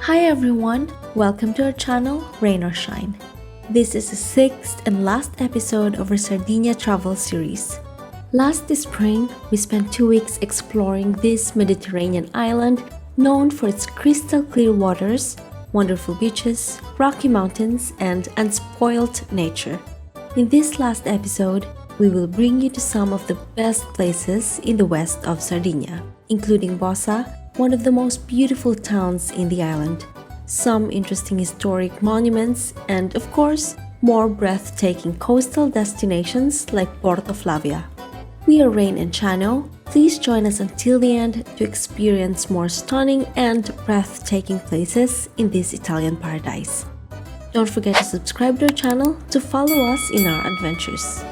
Hi everyone, welcome to our channel, Reigneorshine. This is the 6th and last episode of our Sardinia travel series. Last spring, we spent 2 weeks exploring this Mediterranean island known for its crystal clear waters, wonderful beaches, rocky mountains, and unspoilt nature. In this last episode, we will bring you to some of the best places in the west of Sardinia, including Bosa, one of the most beautiful towns in the island, some interesting historic monuments, and of course, more breathtaking coastal destinations like Porto Flavia. We are Rain and Chano. Please join us until the end to experience more stunning and breathtaking places in this Italian paradise. Don't forget to subscribe to our channel to follow us in our adventures.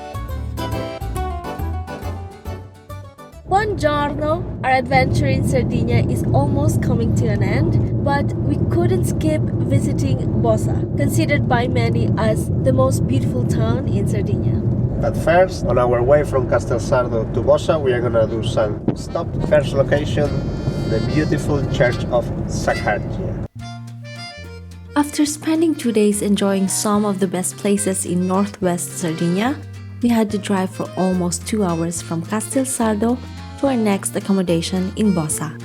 Buongiorno! Our adventure in Sardinia is almost coming to an end, but we couldn't skip visiting Bosa, considered by many as the most beautiful town in Sardinia. But first, on our way from Castello to Bosa, we are gonna do some stop. First location, the beautiful church of Saccargia. After spending 2 days enjoying some of the best places in northwest Sardinia, we had to drive for almost 2 hours from Castello to our next accommodation in Bosa.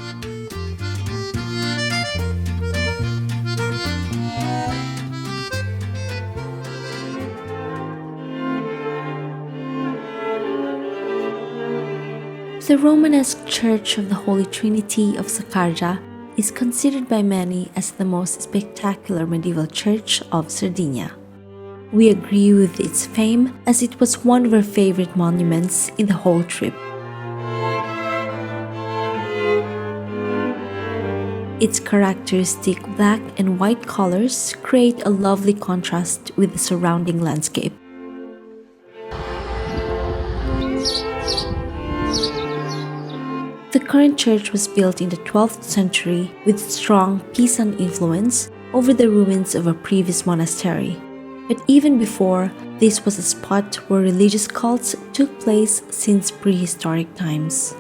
The Romanesque Church of the Holy Trinity of Saccargia is considered by many as the most spectacular medieval church of Sardinia. We agree with its fame as it was one of our favorite monuments in the whole trip. Its characteristic black and white colors create a lovely contrast with the surrounding landscape. The current church was built in the 12th century with strong Pisan influence over the ruins of a previous monastery. But even before, this was a spot where religious cults took place since prehistoric times.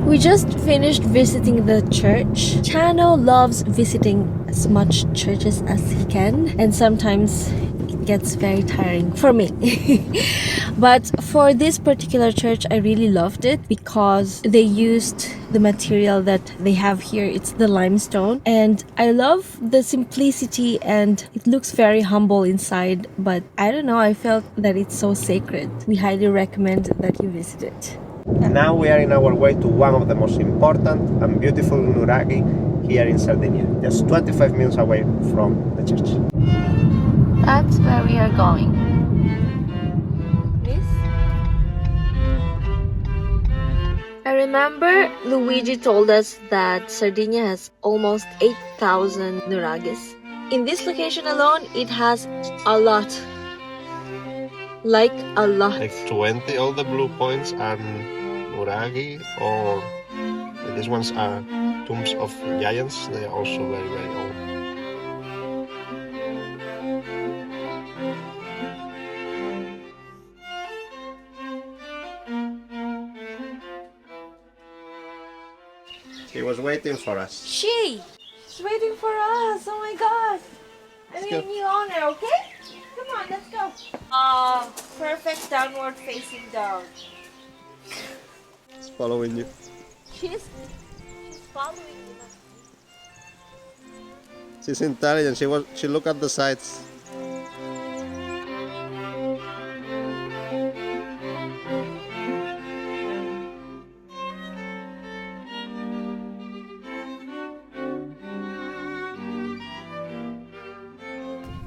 We just finished visiting the church. Chano loves visiting as much churches as he can, and sometimes it gets very tiring for me. But for this particular church, I really loved it because they used the material that they have here. It's the limestone, and I love the simplicity, and it looks very humble inside, but I don't know, I felt that it's so sacred. We highly recommend that you visit it. Now we are in our way to one of the most important and beautiful Nuraghe here in Sardinia, just 25 minutes away from the church. That's where we are going. This? I remember Luigi told us that Sardinia has almost 8,000 Nuraghes. In this location alone, it has a lot. Like a lot. Like 20 all the blue points are Nuraghe, or these ones are tombs of giants. They are also very, very old. He was waiting for us. She's waiting for us. Oh my god. I need a new owner, okay? Come on, let's go. Perfect downward facing dog. He's following you. She's following you. She's intelligent. She look at the sides.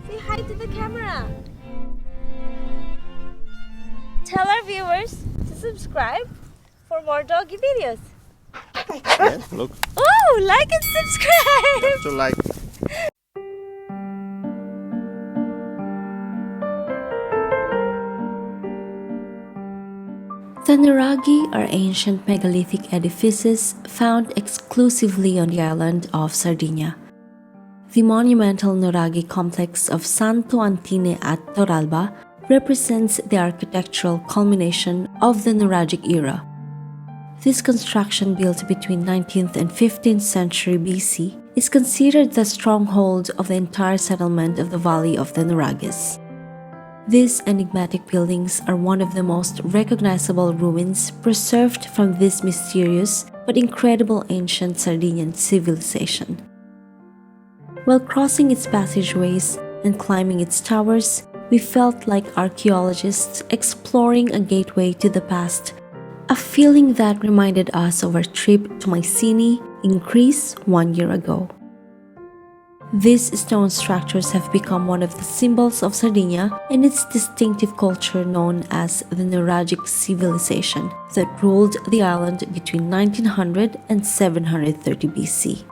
Say hi to the camera. Tell our viewers to subscribe for more doggy videos. Yeah, look. Oh, like and subscribe! To like. The Nuraghe are ancient megalithic edifices found exclusively on the island of Sardinia. The monumental Nuraghe complex of Santu Antine at Toralba represents the architectural culmination of the Nuraghe era. This construction, built between 19th and 15th century BC, is considered the stronghold of the entire settlement of the Valley of the Nuraghes. These enigmatic buildings are one of the most recognizable ruins preserved from this mysterious but incredible ancient Sardinian civilization. While crossing its passageways and climbing its towers, we felt like archaeologists exploring a gateway to the past, a feeling that reminded us of our trip to Mycenae in Greece 1 year ago. These stone structures have become one of the symbols of Sardinia and its distinctive culture known as the Nuraghic civilization that ruled the island between 1900 and 730 BC.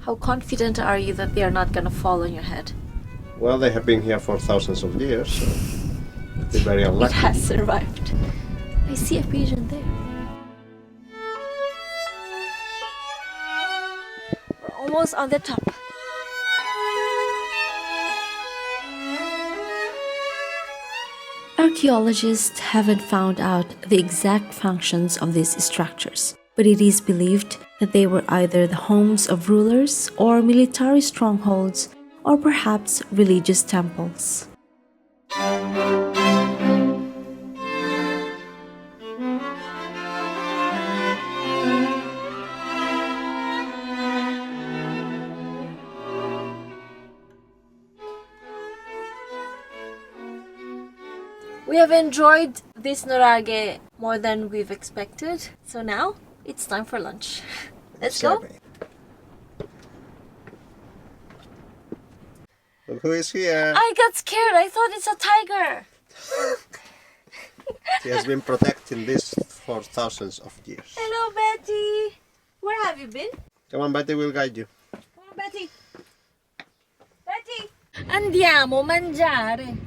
How confident are you that they are not going to fall on your head? Well, they have been here for thousands of years, so they're very unlucky. It has survived. I see a pigeon there. We're almost on the top. Archaeologists haven't found out the exact functions of these structures, but it is believed that they were either the homes of rulers or military strongholds or perhaps religious temples. We have enjoyed this Nuraghe more than we've expected, so now it's time for lunch. Let's go. Look who is here. I got scared. I thought it's a tiger. He has been protecting this for thousands of years. Hello, Betty. Where have you been? Come on, Betty will guide you. Come on, Betty. Betty. Andiamo a mangiare.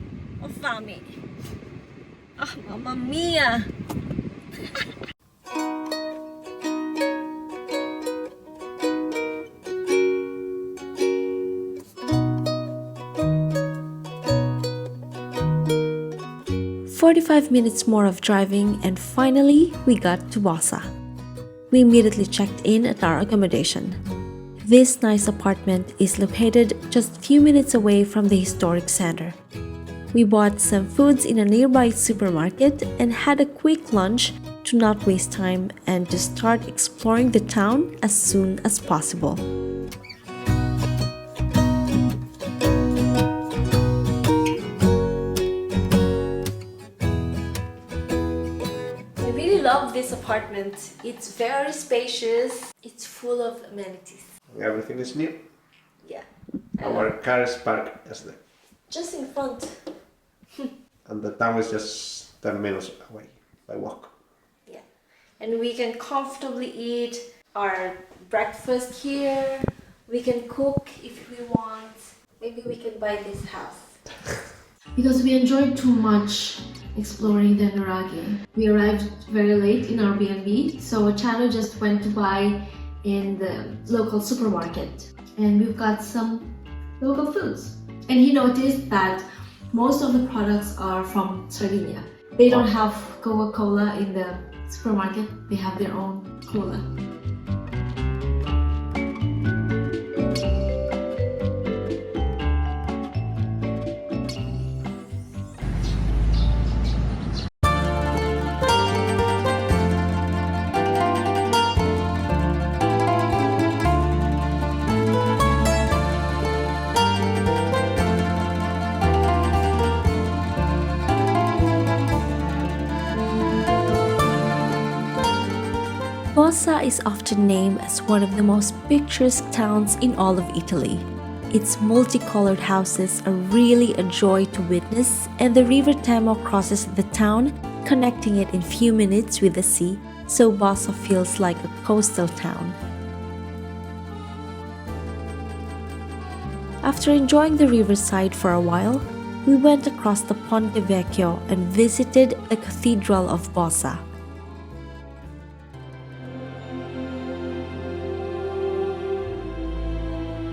Ho fame. Ah, mamma mia. 45 minutes more of driving and finally we got to Bosa. We immediately checked in at our accommodation. This nice apartment is located just a few minutes away from the historic center. We bought some foods in a nearby supermarket and had a quick lunch to not waste time and to start exploring the town as soon as possible. I really love this apartment. It's very spacious. It's full of amenities. Everything is new. Yeah. Our car is parked as just in front. and the town is just 10 minutes away by walk. Yeah. And we can comfortably eat our breakfast here. We can cook if we want. Maybe we can buy this house. Because we enjoyed too much exploring the Nuraghe. We arrived very late in our B&B, so Chano just went to buy in the local supermarket. And we've got some local foods. And he noticed that most of the products are from Sardinia. They don't have Coca-Cola in the supermarket, they have their own cola. Bosa is often named as one of the most picturesque towns in all of Italy. Its multicolored houses are really a joy to witness, and the River Temo crosses the town, connecting it in few minutes with the sea, so Bosa feels like a coastal town. After enjoying the riverside for a while, we went across the Ponte Vecchio and visited the Cathedral of Bosa.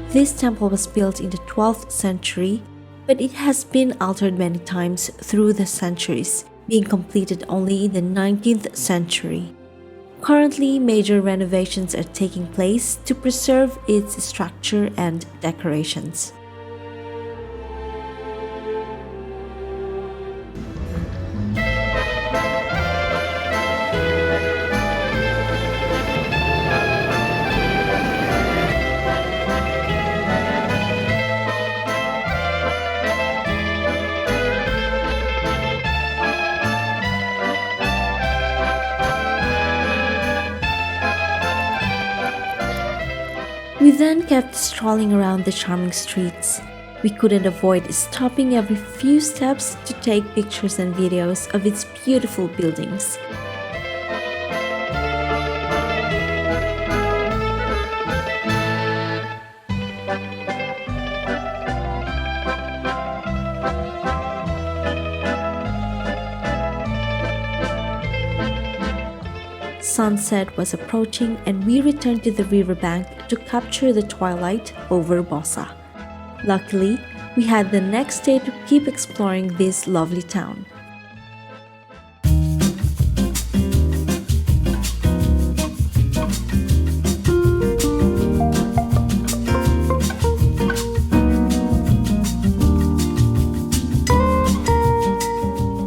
This temple was built in the 12th century, but it has been altered many times through the centuries, being completed only in the 19th century. Currently, major renovations are taking place to preserve its structure and decorations. We then kept strolling around the charming streets. We couldn't avoid stopping every few steps to take pictures and videos of its beautiful buildings. Sunset was approaching and we returned to the riverbank to capture the twilight over Bosa. Luckily, we had the next day to keep exploring this lovely town.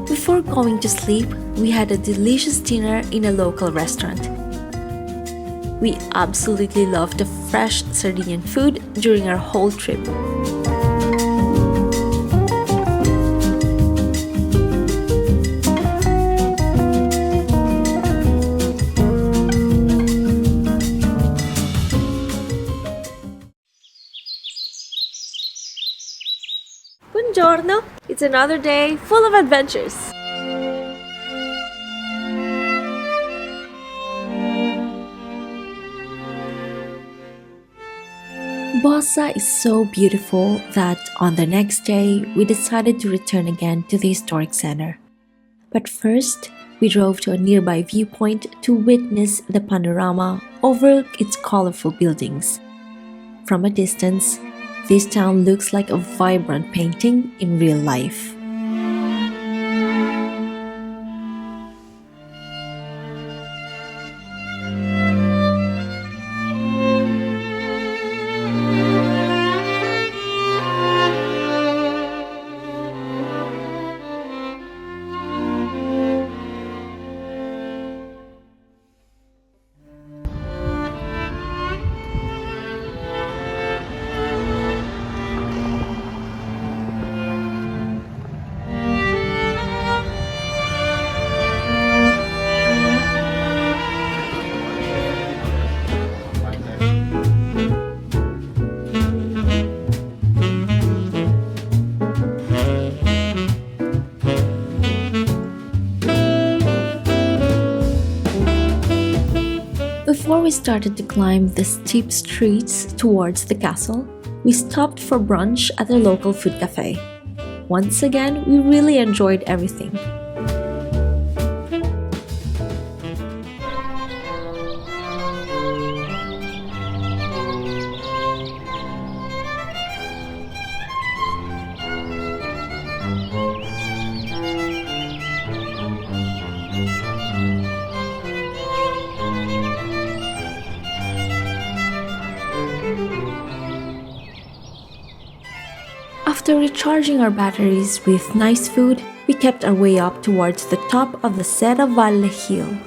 Before going to sleep, we had a delicious dinner in a local restaurant. We absolutely loved the fresh Sardinian food during our whole trip. Buongiorno! It's another day full of adventures! Bosa is so beautiful that on the next day, we decided to return again to the historic center. But first, we drove to a nearby viewpoint to witness the panorama over its colorful buildings. From a distance, this town looks like a vibrant painting in real life. Before we started to climb the steep streets towards the castle, we stopped for brunch at a local food cafe. Once again, we really enjoyed everything. After recharging our batteries with nice food, we kept our way up towards the top of the Serravalle hill.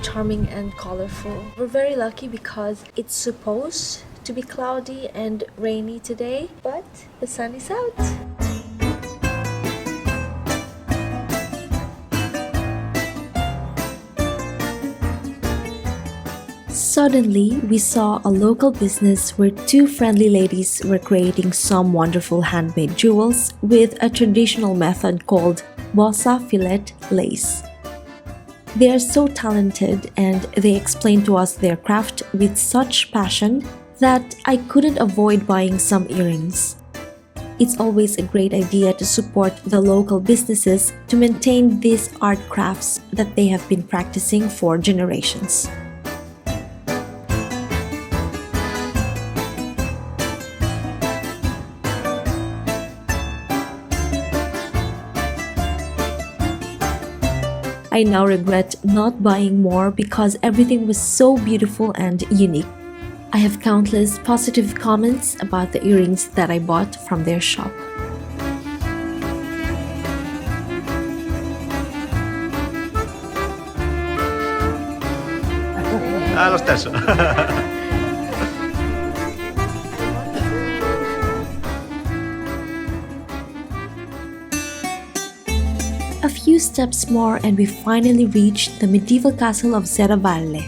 charming and colorful. We're very lucky because it's supposed to be cloudy and rainy today, but the sun is out. Suddenly, we saw a local business where two friendly ladies were creating some wonderful handmade jewels with a traditional method called Bosa fillet lace. They are so talented and they explained to us their craft with such passion that I couldn't avoid buying some earrings. It's always a great idea to support the local businesses to maintain these art crafts that they have been practicing for generations. I now regret not buying more because everything was so beautiful and unique. I have countless positive comments about the earrings that I bought from their shop. Lo stesso. A few steps more and we finally reached the medieval castle of Serravalle.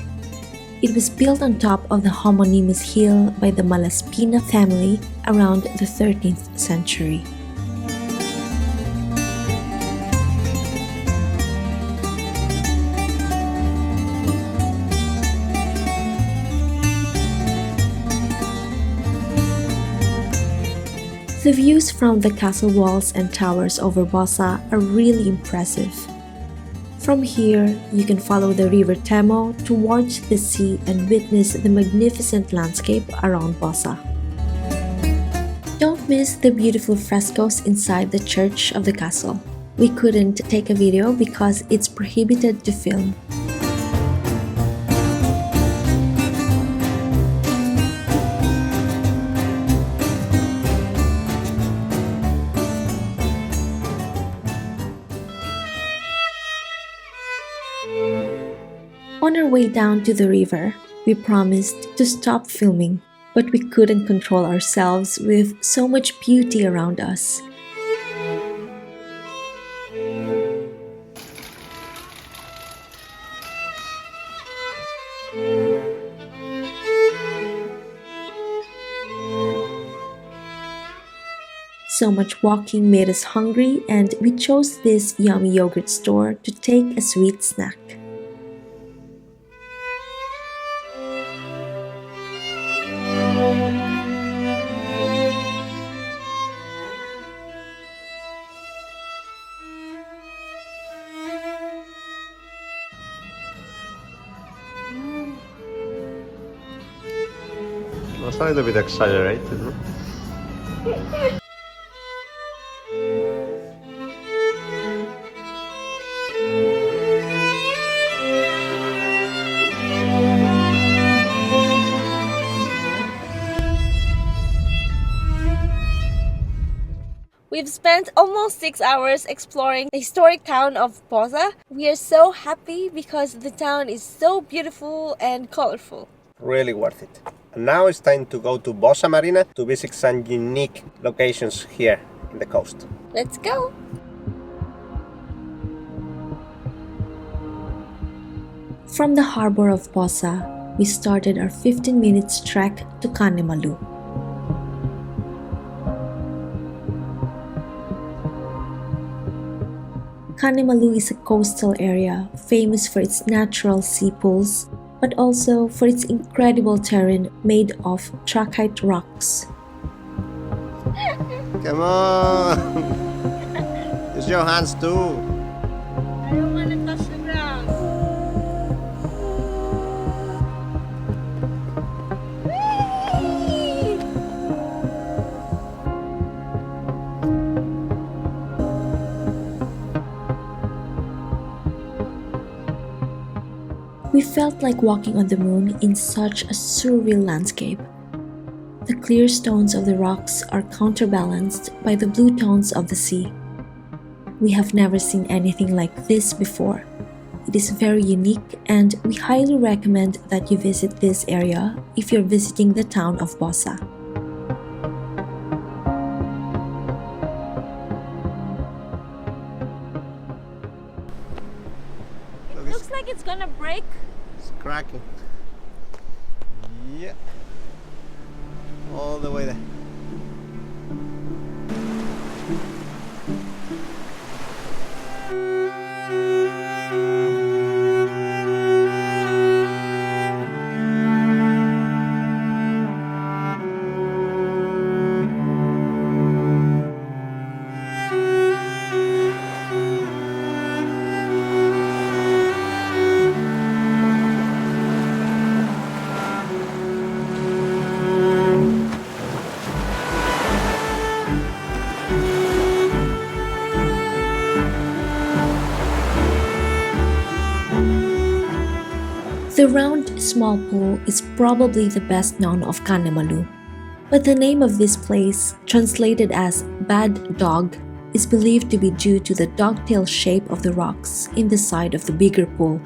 It was built on top of the homonymous hill by the Malaspina family around the 13th century. The views from the castle walls and towers over Bosa are really impressive. From here, you can follow the river Temo towards the sea and witness the magnificent landscape around Bosa. Don't miss the beautiful frescoes inside the church of the castle. We couldn't take a video because it's prohibited to film. On our way down to the river, we promised to stop filming, but we couldn't control ourselves with so much beauty around us. So much walking made us hungry and we chose this yummy yogurt store to take a sweet snack. That's a little bit exaggerated, no? We've spent almost 6 hours exploring the historic town of Bosa. We are so happy because the town is so beautiful and colorful. Really worth it. And now it's time to go to Bosa Marina to visit some unique locations here in the coast. Let's go! From the harbor of Bosa, we started our 15 minutes trek to Malu. Malu is a coastal area famous for its natural sea pools, but also for its incredible terrain made of trachyte rocks. Come on! Use your hands too! I don't want to touch the ground. We felt like walking on the moon in such a surreal landscape. The clear stones of the rocks are counterbalanced by the blue tones of the sea. We have never seen anything like this before. It is very unique and we highly recommend that you visit this area if you're visiting the town of Bosa. It looks like it's gonna break. It's cracking. Yeah. All the way there. The round, small pool is probably the best known of Malu, but the name of this place, translated as Bad Dog, is believed to be due to the dogtail shape of the rocks in the side of the bigger pool,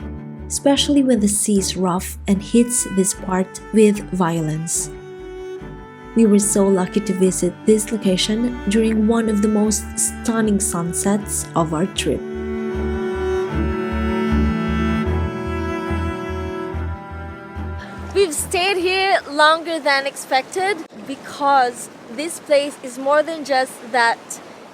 especially when the sea is rough and hits this part with violence. We were so lucky to visit this location during one of the most stunning sunsets of our trip. We've stayed here longer than expected because this place is more than just that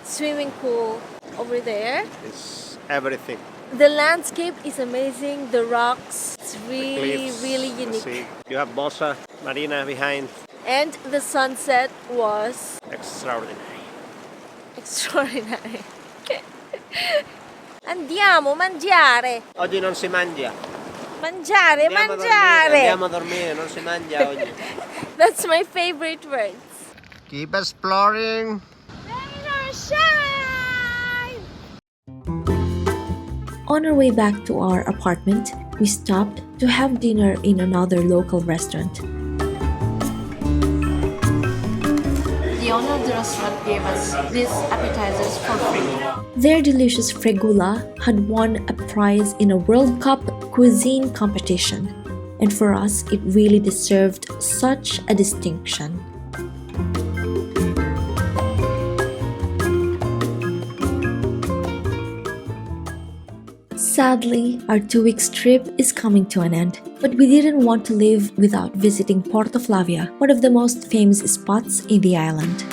swimming pool over there. It's everything. The landscape is amazing, the rocks, it's really, Cliffs, really the unique. sea. You have Bosa, Marina behind. And the sunset was Extraordinary. extraordinary. Andiamo a mangiare! Oggi non si mangia. Mangiare, Andiamo mangiare! a dormire, non si mangia oggi. That's my favorite words. Keep exploring. Reigneorshine! On our way back to our apartment, we stopped to have dinner in another local restaurant. The owner of the restaurant gave us these appetizers for free. Their delicious fregula had won a prize in a World Cup cuisine competition, and for us it really deserved such a distinction. Sadly, our 2 weeks trip is coming to an end, but we didn't want to leave without visiting Porto Flavia, one of the most famous spots in the island.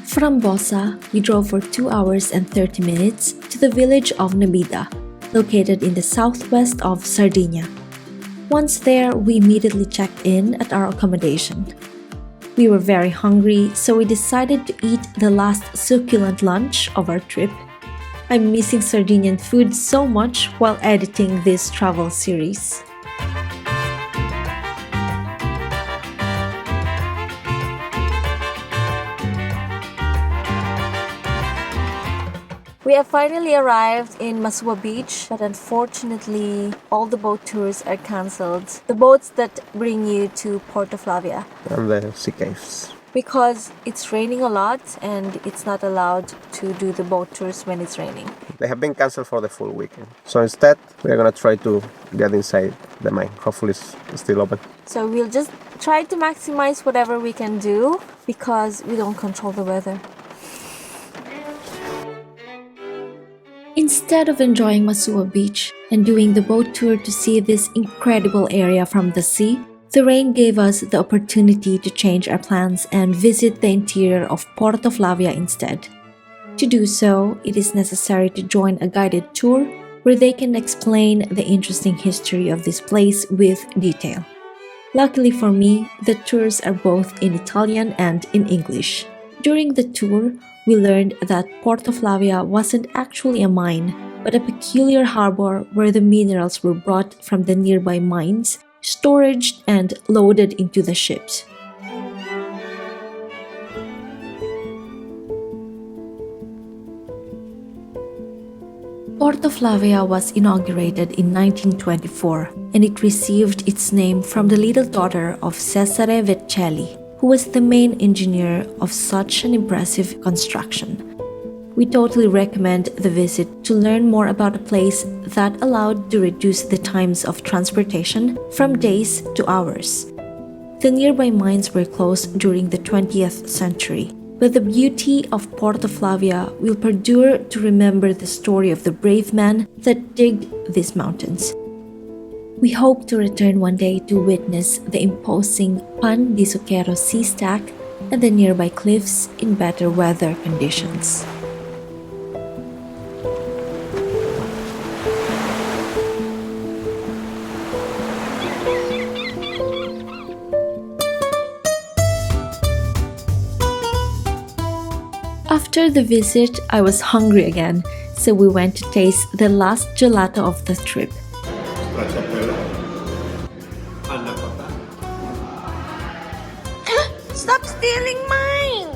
From Bosa, we drove for 2 hours and 30 minutes to the village of Nebida, located in the southwest of Sardinia. Once there, we immediately checked in at our accommodation. We were very hungry, so we decided to eat the last succulent lunch of our trip. I'm missing Sardinian food so much while editing this travel series. We have finally arrived in Masua beach, but unfortunately all the boat tours are cancelled. The boats that bring you to Porto Flavia. And the sea caves. Because it's raining a lot and it's not allowed to do the boat tours when it's raining. They have been cancelled for the full weekend. So instead, we are gonna try to get inside the mine. Hopefully it's still open. So we'll just try to maximize whatever we can do because we don't control the weather. Instead of enjoying Masua beach and doing the boat tour to see this incredible area from the sea, the rain gave us the opportunity to change our plans and visit the interior of Porto Flavia instead. To do so, it is necessary to join a guided tour where they can explain the interesting history of this place with detail. Luckily for me, the tours are both in Italian and in English. During the tour, we learned that Porto Flavia wasn't actually a mine, but a peculiar harbor where the minerals were brought from the nearby mines, stored and loaded into the ships. Porto Flavia was inaugurated in 1924, and it received its name from the little daughter of Cesare Vercelli, who was the main engineer of such an impressive construction. We totally recommend the visit to learn more about a place that allowed to reduce the times of transportation from days to hours. The nearby mines were closed during the 20th century, but the beauty of Porto Flavia will perdure to remember the story of the brave man that digged these mountains. We hope to return one day to witness the imposing Pan di Zucchero sea stack and the nearby cliffs in better weather conditions. After the visit, I was hungry again, so we went to taste the last gelato of the trip. Stop stealing mine!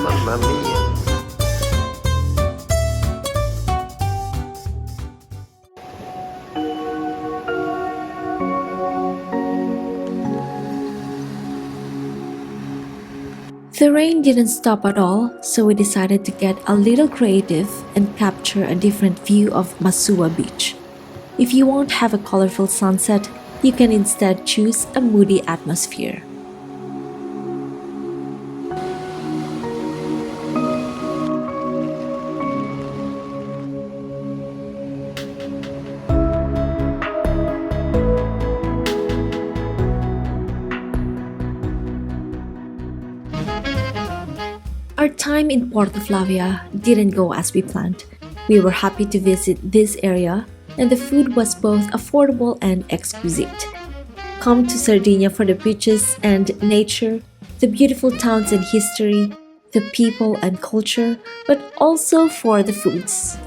Mamma mia. The rain didn't stop at all, so we decided to get a little creative and capture a different view of Masua beach. If you won't have a colorful sunset, you can instead choose a moody atmosphere. Our time in Porto Flavia didn't go as we planned. We were happy to visit this area, and the food was both affordable and exquisite. Come to Sardinia for the beaches and nature, the beautiful towns and history, the people and culture, but also for the foods.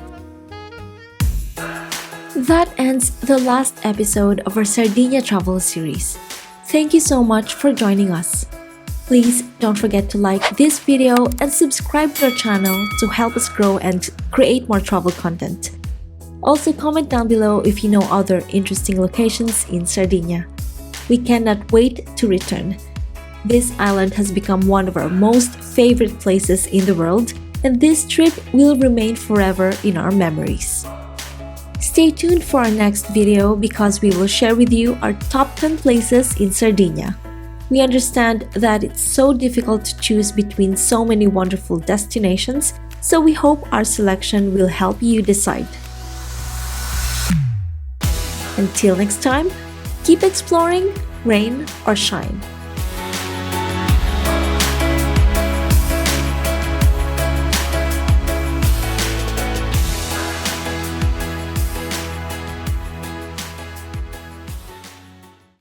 That ends the last episode of our Sardinia travel series. Thank you so much for joining us. Please don't forget to like this video and subscribe to our channel to help us grow and create more travel content. Also, comment down below if you know other interesting locations in Sardinia. We cannot wait to return. This island has become one of our most favorite places in the world, and this trip will remain forever in our memories. Stay tuned for our next video because we will share with you our top 10 places in Sardinia. We understand that it's so difficult to choose between so many wonderful destinations, so we hope our selection will help you decide. Until next time, keep exploring, rain or shine.